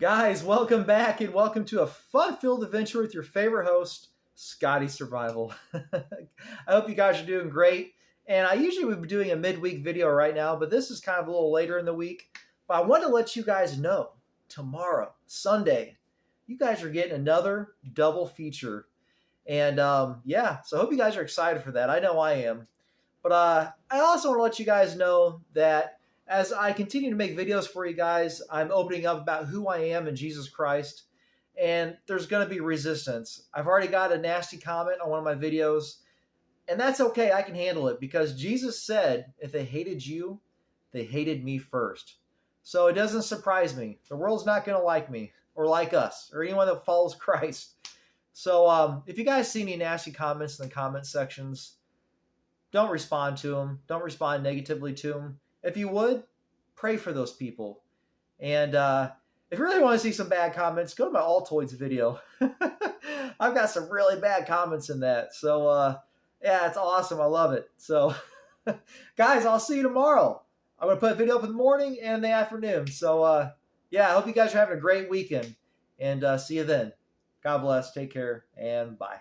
Guys, welcome back and welcome to a fun-filled adventure with your favorite host, Scotty Survival. I hope you guys are doing great. And I usually would be doing a midweek video right now, but this is kind of a little later in the week. But I want to let you guys know, tomorrow, Sunday, you guys are getting another double feature. And yeah, so I hope you guys are excited for that. I know I am. But I also want to let you guys know that as I continue to make videos for you guys, I'm opening up about who I am in Jesus Christ. And there's going to be resistance. I've already got a nasty comment on one of my videos. And that's okay. I can handle it because Jesus said, if they hated you, they hated me first. So it doesn't surprise me. The world's not going to like me or like us or anyone that follows Christ. So if you guys see any nasty comments in the comment sections, don't respond to them. Don't respond negatively to them. If you would, pray for those people. And if you really want to see some bad comments, go to my Altoids video. I've got some really bad comments in that. So, yeah, it's awesome. I love it. So, guys, I'll see you tomorrow. I'm going to put a video up in the morning and in the afternoon. So, yeah, I hope you guys are having a great weekend. And see you then. God bless. Take care. And bye.